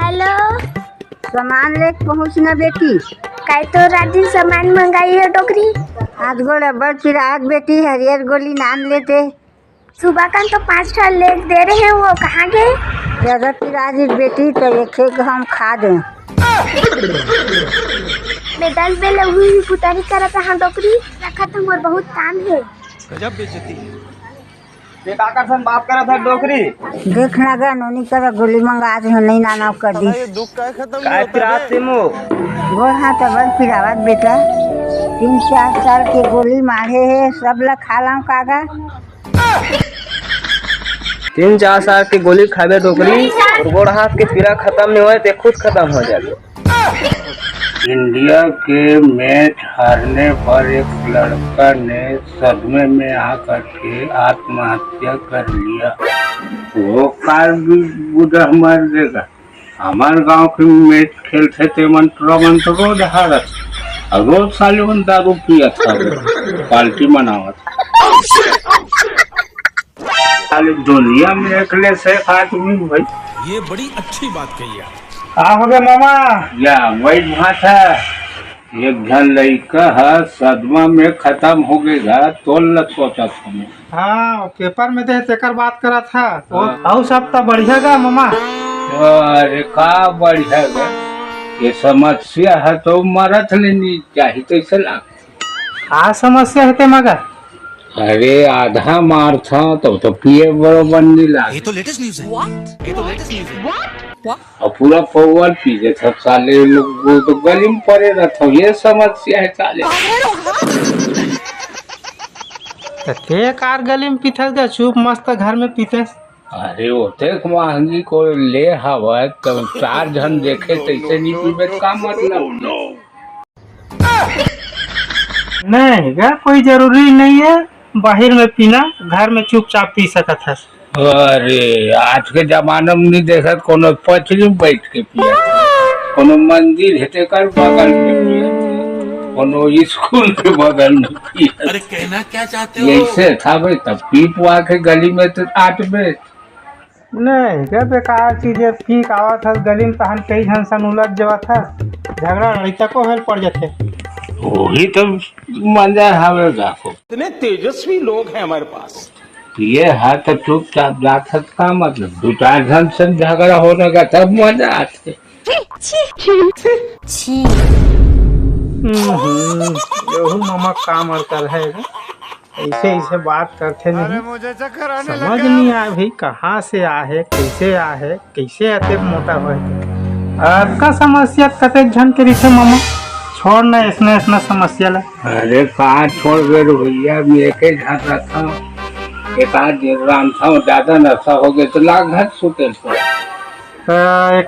Hello, सामान लेके पहुँचना बेटी। काय तो राती सामान मंगाई है टोकरी। हाथ गोड़ अब्बड़ चिराग बेटी, हरियर गोली नान लेते। सुबह का तो 5 ठा लेग दे रहे हैं, वो कहाँ गए? ज्यादा पिराज बेटी तो एक हम खा दें। मैं 10 बेले हुई पुतारी करत हाँ टोकरी रखा तो मोर बहुत काम है। गजब बेइज्जती है। ये काकर सन बात करा था डोकरी। देखना गा नोनी कर गोली मंगा दे नहीं नाना कर दी। ये दुख का खत्म काय पिरात से मो गोड़ हाथ अब्बड़ पिरावत बेटा। 3-4 साल के गोली मारे है, सब ला खा लाऊं कागा। 3-4 साल की गोली खाबे डोकरी और गोड़ हाथ के पीड़ा खत्म नहीं होए ते खुद खत्म हो जाए। इंडिया के मैच हारने पर एक लड़का ने सदमे में आकर के आत्महत्या कर लिया। वो कार भी बुढ़ा मर देगा। हमारे गांव के मैच खेलते थे मन रोज हारत, रोज साले मन दारू पिया था, पार्टी मनावत। साले दुनिया में अकेले से आदमी भाई। ये बड़ी अच्छी बात कही आप। हो गया मामा या वही वहाँ था। एक जन लड़का है सदमा में खत्म हो गया, तोल न सोचा था मैं। हाँ पेपर में दे तेकर बात करा था। और सब तो बढ़िया गा मामा। अरे का बढ़िया गा, ये समस्या है तो मरत लेनी चाहिए तो इसे लाग। हाँ समस्या है ते मगर। अरे आधा मार था तो पिए बरोबर नहीं लागे। ये तो लेटेस्ट न्यूज़ है। ये तो लेटेस्ट न्यूज़ है। और पूरा पौवल पीजे सब साले लोग तो गली में पड़े रहता। ये समस्या है साले। ते कार गली में पीते गा, चुप मस्त घर में पीते। अरे ओते महंगी को ले हवा तो 4 जन देखे तैसे नहीं पीबे का मतलब। नहीं गा कोई जरूरी नहीं है बाहर में पीना, घर में चुपचाप पी सकत है। अरे आज के जमाने में नहीं देखा कोनो पछली में बैठ के पिया, कोनो मंदिर हेते कर बगल में पिया, कोनो स्कूल के बगल में पिया। अरे कहना क्या चाहते हो? ऐसे था भाई, तब पी पुआ के गली में तो 8 बजे। नहीं क्या बेकार चीजें पी आवा था गली में, तहन कई जन सन उलझ जावा था, झगड़ा लड़का को हेल पड़ जाते। वही तो मजा आवेगा। इतने तेजस्वी लोग हैं हमारे पास। ये है तो चुपचाप जाता का मतलब 2-4 जन से झगड़ा होने का तब मजा आते। यही मामा काम और कर है ऐसे ऐसे बात करते नहीं। मुझे समझ नहीं आया भाई कहाँ से आए, कैसे आए, कैसे आते मोटा हुआ। आपका समस्या कते झन के रिथे मामा, छोड़ ना इसने समस्या ला। अरे कहाँ छोड़ गए भैया, मैं एक ही झांसा था, एक आध दिन राम था, ज्यादा नशा हो गया तो लाग घर सुते। एक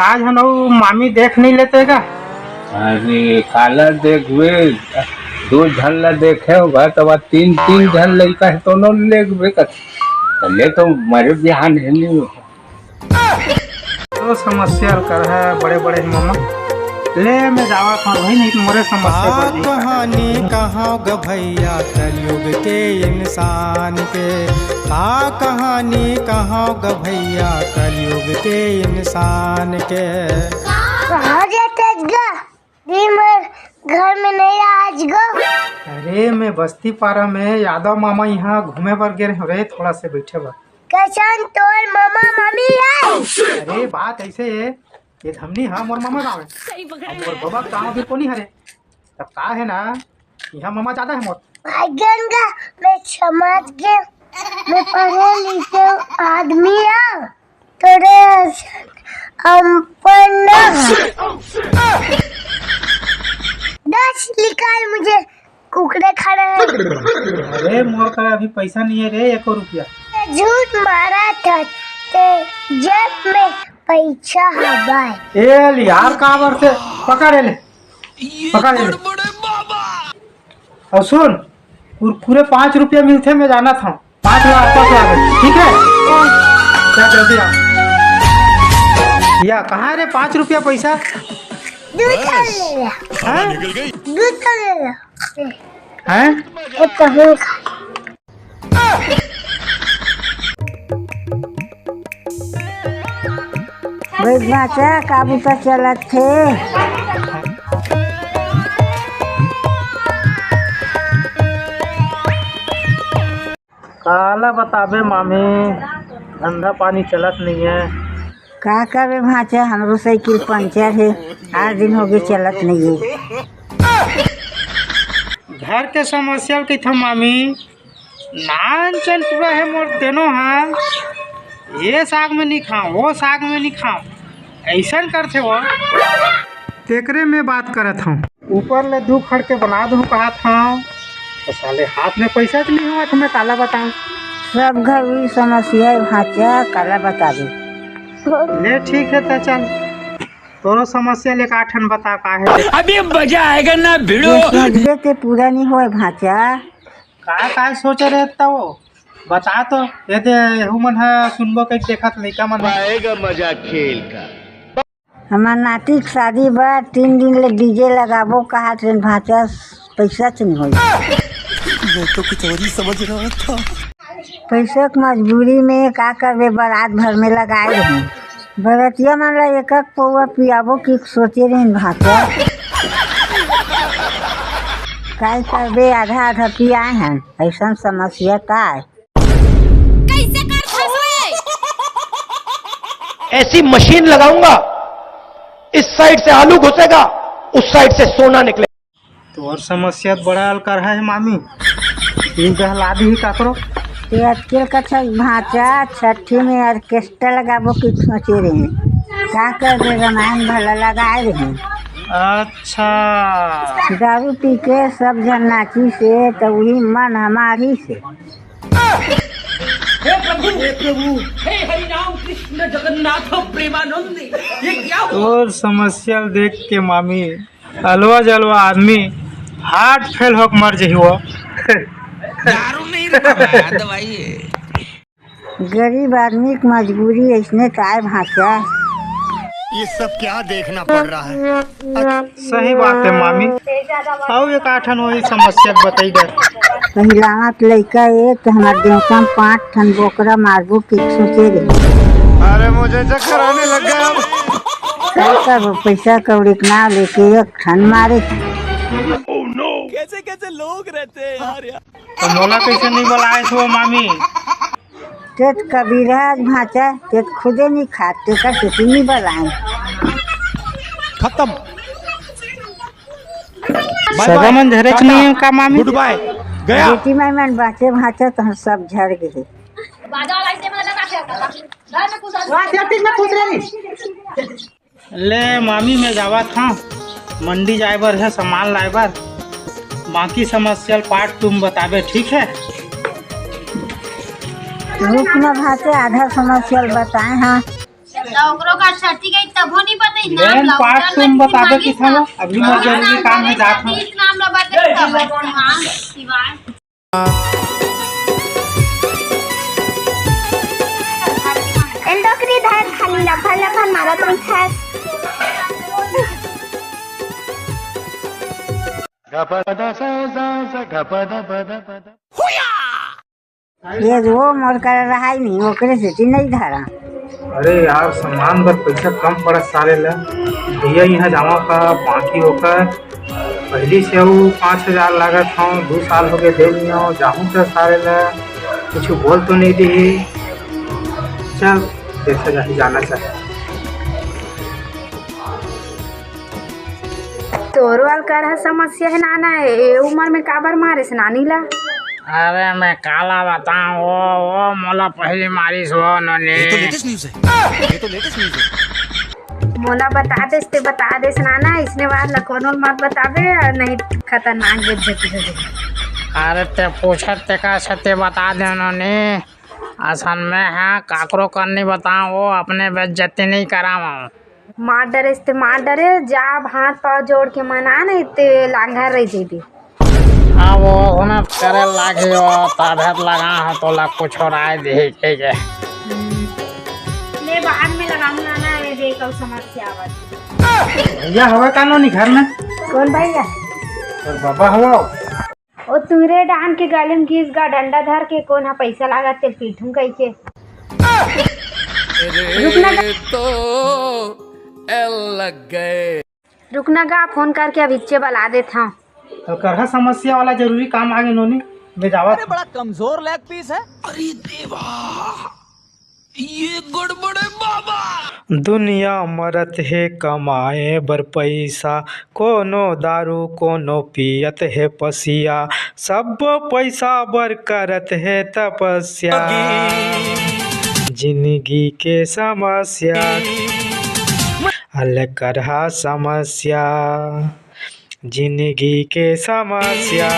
आज हम मामी देख नहीं लेते का। अरे काला देखबे 2 झन ला देखे होगा तो 3 झन लड़का है तो न लेबे ले तो मरे बिहान है नहीं। तो समस्या कर है बड़े बड़े मामा ले मैं जावा था भाई, नहीं तो मोरे समस्या बढ़ गई। कहानी कहाँ ग भैया कलयुग के इंसान के, कहानी कहाँ ग भैया कलयुग के इंसान के। कहाँ जाते गा? दिन भर घर में नहीं आज गो। अरे मैं बस्ती पारा में यादव मामा यहाँ घूमे पर गे रहे, थोड़ा से बैठे बा। कैसन तोर मामा मामी है? अरे बात ऐसे है ये हमनी हाँ मोर मामा गाँव है और बाबा गाँव भी कोनी हरे, तब का है ना यहाँ मामा ज्यादा है मोर। भाई गंगा मैं समझ गया, मैं पढ़े लिखे आदमी हूँ, थोड़े दस निकाल मुझे कुकड़े खड़े हैं। अरे मोर का अभी पैसा नहीं है रे, 1 रुपया। झूठ मारा था ते जेब में पैसा हवाए। ए यार का बार से पकड़ ले, पकड़ ले। और सुन पूरे 5 रुपया मिलते, मैं जाना था 5 लाख ठीक है, क्या जल्दी आ या कहाँ रे 5 रुपया पैसा। दूध ले लिया, निकल गई। दूध ले लिया हैं? वो कहीं बैठ भाचा काबू तो चलत थे। काला बताबे मामी, धंधा पानी चलत नहीं है। का करे भाचा, हमरो साइकिल पंचर है, 8 दिन हो गए चलत नहीं है। घर के समस्या के था मामी, नान चल पूरा है मोर तेनो हाँ, ये साग में नहीं खाओ, वो साग में नहीं खाओ, ऐसा करते वो। तेकरे में बात करत हूँ, ऊपर ले दू खड़ के बना दूँ कहा था, तो साले हाथ में पैसा तो नहीं हुआ, तुम्हें काला बताऊँ। सब घर हुई समस्या है भाचा, काला बता दे। ले ठीक है तो चल, तोरो समस्या लेकर आठन बता का है। अभी मजा आएगा ना भिड़ो। समझे ते पूरा नहीं हुआ भाचा। का सोच रहे था वो, बता तो ये दे हुमन है सुनबो के देखत लइका मन आएगा मजा खेल का। हमार नाती के शादी बा, 3 दिन ले डीजे लगाबो कहा ट्रेन भाचा, पैसा से नहीं होई। वो तो कुछ और ही समझ रहा था। पैसा के मजबूरी में का करबे, बारात भर में लगाए रहे। बरतिया मन ला एक पौवा पियाबो की सोचे रहे भाचा। काय करबे, आधा आधा पियाए हैं, ऐसा समस्या का है। ऐसी मशीन लगाऊंगा, इस साइड से आलू घुसेगा, उस साइड से सोना निकले। तो और समस्या बड़ा कर है मामी, तीन बहला दी करो। ते अटकेल कथा भाचा, छठी में ऑर्केस्ट्रा लगाबो की सोचे रहे। का करबे, रामायण भला लगाए रहे। अच्छा, दारू पी के सब जन नाची से, तो वही मन हमारी से। और समस्या देख के मामी, अलवा जलवा आदमी हार्ट फेल होकर मर जाइए। गरीब आदमी की मजबूरी ऐसने काय भाचा। ये सब क्या देखना पड़ रहा है। सही बात है मामी, आओ एक आठन वही समस्या बताई दे। पहिलावा के लड़का एक तो हमारे देवता 5 ठन बोकरा मारबो की सोचे रहे। अरे मुझे चक्कर आने लग गया। क्या करबो, पैसा कौड़ी के ना लेके 1 ठन मारे। कैसे कैसे लोग रहते हैं यार। तो मोला कैसे नहीं बुलाए थे मामी। तेत कबीराज भाचा, तेत खुदे नहीं खाते का किसी नहीं बुलाए। खत्म। सगमन झरे नहीं है का मामी। गुड बाय गया। बेटी माई मन बाचे भाचा तो सब झड़ गए। ले मामी में जावा था, मंडी जाए बर है, सामान लाए बर। बाकी समस्या पार्ट तुम बताबे, ठीक है। रुक न भाचे, आधा समस्या बताए हाँ। लेन पार्ट तुम बताबे कि था, अभी मैं जरूरी काम में जाता हूँ। एंडोक्री धार खाली लफा लफा मारत रहिथास। ये जो मोर कर रहा है नहीं, ओकरे से नहीं धरा। अरे यार, सामान पर पैसा कम पड़ा सारे ला, भैया यहाँ जावा का बाकी होकर पहली से वो 5000 लागत हूँ, 2 साल हो गए दे नहीं हो, जाऊँ तो सारे ला कुछ बोल तो नहीं दी। चल देखा जा, जाना चाहिए। तोरो वाल कर समस्या है नाना, ए उम्र में काबर मारे से नानी ला। अरे मैं काला बताऊँ, वो मोला पहली मारिस वो नने। ये तो लेटेस्ट न्यूज़ है। ये तो लेटेस्ट न्यूज़ है। मोला बता दे ते बता दे नाना, इसने बाद लखनऊ मत बताबे, नहीं खतरनाक बेइज्जती हो जाएगी। अरे ते पूछत ते का सत्य बता दे उन्होंने, असल में है काकरो करनी बताऊँ, वो अपने बेइज्जती नहीं करावा। मार डरे ते मार डरे, जा हाथ पाँव जोड़ के मना नहीं ते लांघर रह जेबी। हाँ वो हुनर करे लागी हो, तब लगा हो तो ला कुछ और आए दे के। ले बाद में लगाऊंगा ना, ये देखो समस्या आवत। भैया हवा कानूनी घर में। कौन भैया? और बाबा हवा। ओ तुरे डान के गले में घिस गा, डंडा धर के कोना पैसा लागत ते पीठूं कह के। रुकना तो एल लग गए। रुकना गा, फोन करके अब इच्चे बला देता हूँ। तो करहा समस्या वाला जरूरी काम आगे नोनी ले जावा। बड़ा कमजोर लेग पीस है। अरे देवा, ये गड़बड़ है बाबा। दुनिया मरत है कमाए बर पैसा, कोनो दारू कोनो पियत है पसिया, सब पैसा बर करत है तपस्या, जिंदगी के समस्या हल करहा समस्या, जिंदगी के समस्या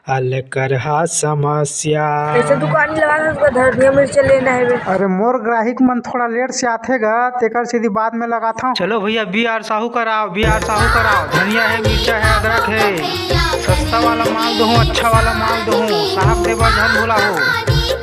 हल करहा समस्या। ऐसे दुकान लगा उसका धनिया मिर्च लेना है। अरे मोर ग्राहक मन थोड़ा लेट से आथे गा, तेकर सीधी बाद में लगाता हूँ। चलो भैया BR साहू कराओ, BR साहू कराओ। धनिया है, मिर्चा है, अदरक है। सस्ता वाला माल दो, अच्छा वाला माल दो साहब, देवा झन भूला हो।